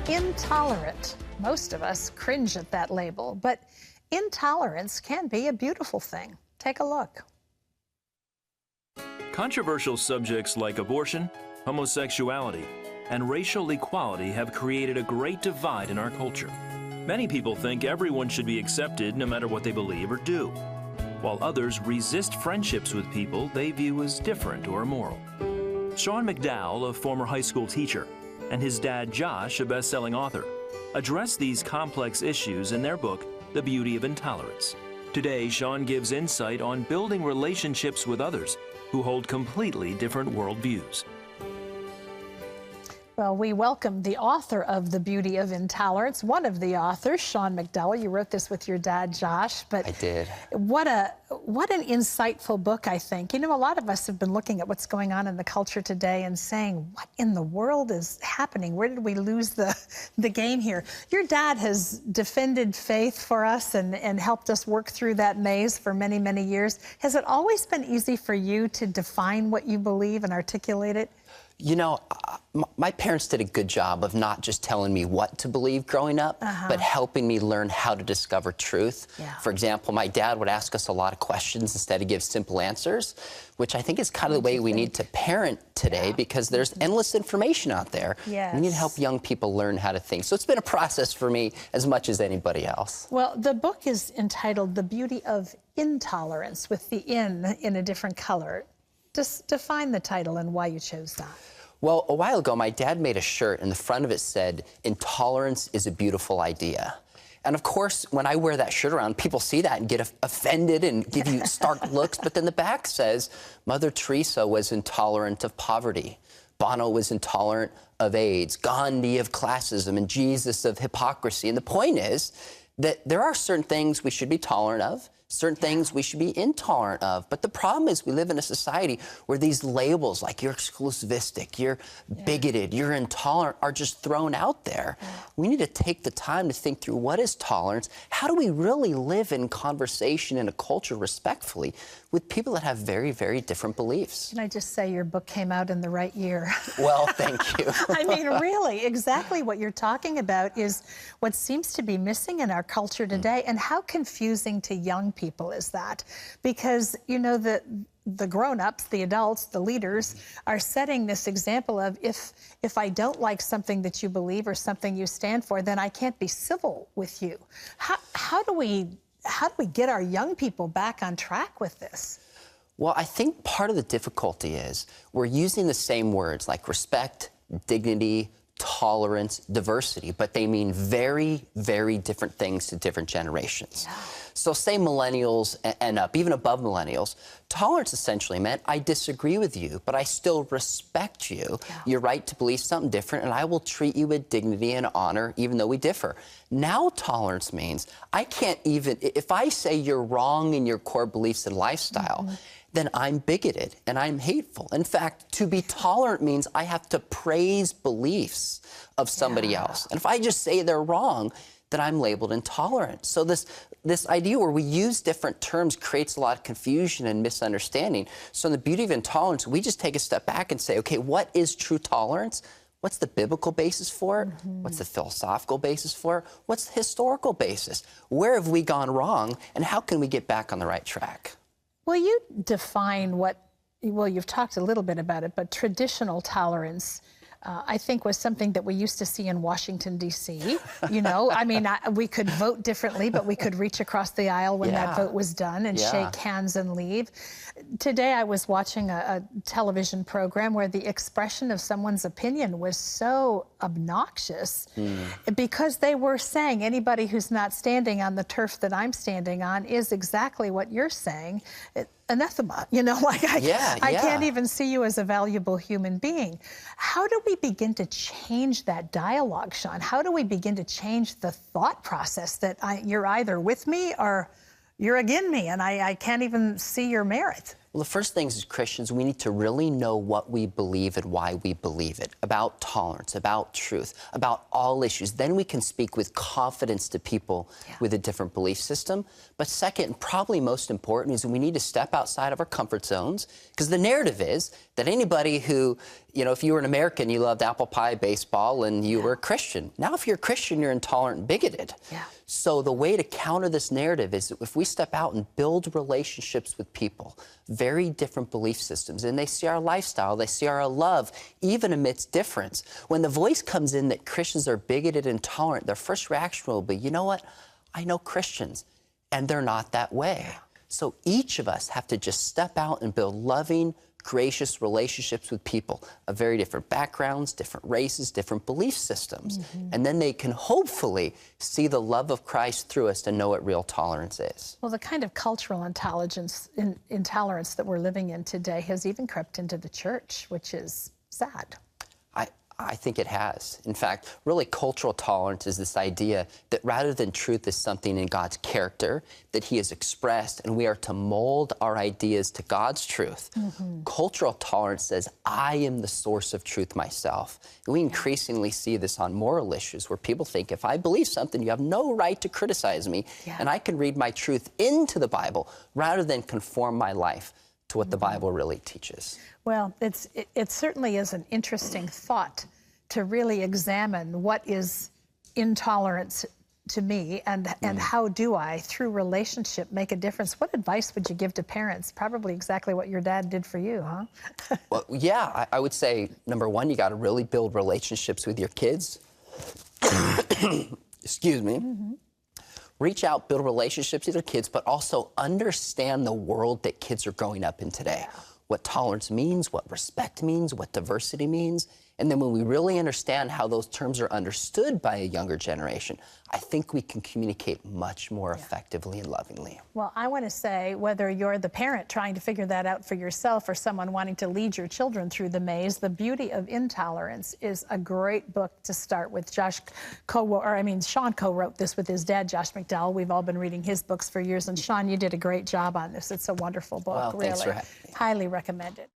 Intolerant. Most of us cringe at that label, but intolerance can be a beautiful thing. Take a look. Controversial subjects like abortion, homosexuality, and racial equality have created a great divide in our culture. Many people think everyone should be accepted no matter what they believe or do, while others resist friendships with people they view as different or immoral. Sean McDowell, a former high school teacher, and his dad Josh, a best-selling author, address these complex issues in their book, The Beauty of Intolerance. Today, Sean gives insight on building relationships with others who hold completely different worldviews. Well, we welcome the author of The Beauty of Intolerance, one of the authors, Sean McDowell. You wrote this with your dad, Josh. But I did. What an insightful book, I think. You know, a lot of us have been looking at what's going on in the culture today and saying, what in the world is happening? Where did we lose the game here? Your dad has defended faith for us and helped us work through that maze for many, many years. Has it always been easy for you to define what you believe and articulate it? You know, my parents did a good job of not just telling me what to believe growing up, but helping me learn how to discover truth. Yeah. For example, my dad would ask us a lot of questions instead of give simple answers, which I think is kind of the way we need to parent today, because there's endless information out there. Yes. We need to help young people learn how to think. So it's been a process for me as much as anybody else. Well, the book is entitled The Beauty of Intolerance, with the in a different color. Just define the title and why you chose that. Well, a while ago, my dad made a shirt, and the front of it said, "Intolerance is a beautiful idea." And of course, when I wear that shirt around, people see that and get offended and give you stark looks. But then the back says, Mother Teresa was intolerant of poverty. Bono was intolerant of AIDS. Gandhi of classism, and Jesus of hypocrisy. And the point is that there are certain things we should be tolerant of, certain things we should be intolerant of. But the problem is we live in a society where these labels, like you're exclusivistic, you're bigoted, you're intolerant, are just thrown out there. We need to take the time to think through what is tolerance. How do we really live in conversation in a culture respectfully with people that have very, very different beliefs? Can I just say your book came out in the right year? Well, thank you. I mean, really, exactly what you're talking about is what seems to be missing in our culture today. And how confusing to young people is that? Because, you know, the grown-ups, the adults, the leaders are setting this example of if I don't like something that you believe or something you stand for, then I can't be civil with you. How do we get our young people back on track with this? Well, I think part of the difficulty is we're using the same words like respect, dignity, tolerance, diversity, but they mean very, very different things to different generations. Yeah. So say millennials and up, even above millennials, tolerance essentially meant I disagree with you, but I still respect you. Yeah. Your right to believe something different, and I will treat you with dignity and honor even though we differ. Now tolerance means I can't even, if I say you're wrong in your core beliefs and lifestyle, then I'm bigoted and I'm hateful. In fact, to be tolerant means I have to praise beliefs of somebody else. And if I just say they're wrong, then I'm labeled intolerant. So this idea where we use different terms creates a lot of confusion and misunderstanding. So in The Beauty of Intolerance, we just take a step back and say, okay, what is true tolerance? What's the biblical basis for it? What's the philosophical basis for it? What's the historical basis? Where have we gone wrong, and how can we get back on the right track? Will you define well, you've talked a little bit about it, but traditional tolerance, I think, was something that we used to see in Washington, D.C. You know, I mean, we could vote differently, but we could reach across the aisle when that vote was done and shake hands and leave. Today, I was watching a television program where the expression of someone's opinion was so obnoxious because they were saying anybody who's not standing on the turf that I'm standing on is exactly what you're saying. Anathema, you know, like I can't even see you as a valuable human being. How do we begin to change that dialogue, Sean? How do we begin to change the thought process that you're either with me or you're against me, and I can't even see your merit? Well, the first thing is, as Christians, we need to really know what we believe and why we believe it, about tolerance, about truth, about all issues. Then we can speak with confidence to people with a different belief system. But second, and probably most important, is we need to step outside of our comfort zones, because the narrative is that anybody who, you know, if you were an American, you loved apple pie, baseball, and you were a Christian. Now, if you're a Christian, you're intolerant and bigoted. So the way to counter this narrative is that if we step out and build relationships with people, very different belief systems, and they see our lifestyle, they see our love, even amidst difference. When the voice comes in that Christians are bigoted and intolerant, their first reaction will be, you know what? I know Christians, and they're not that way. So each of us have to just step out and build loving, gracious relationships with people of very different backgrounds, different races, different belief systems. And then they can hopefully see the love of Christ through us and know what real tolerance is. Well, the kind of cultural intolerance that we're living in today has even crept into the church, which is sad. I think it has. In fact, really cultural tolerance is this idea that rather than truth is something in God's character that he has expressed, and we are to mold our ideas to God's truth. Cultural tolerance says, I am the source of truth myself. And we increasingly see this on moral issues where people think, if I believe something, you have no right to criticize me, and I can read my truth into the Bible rather than conform my life to what the Bible really teaches. Well, it certainly is an interesting thought to really examine what is intolerance to me, and how do I, through relationship, make a difference. What advice would you give to parents? Probably exactly what your dad did for you, huh? Well, yeah, I would say, number one, you got to really build relationships with your kids. Excuse me. Reach out, build relationships with your kids, but also understand the world that kids are growing up in today. What tolerance means, what respect means, what diversity means. And then when we really understand how those terms are understood by a younger generation, I think we can communicate much more effectively and lovingly. Well, I want to say, whether you're the parent trying to figure that out for yourself or someone wanting to lead your children through the maze, The Beauty of Intolerance is a great book to start with. Sean co-wrote this with his dad, Josh McDowell. We've all been reading his books for years. And Sean, you did a great job on this. It's a wonderful book, Well, really. thanks for having me. Highly recommend it.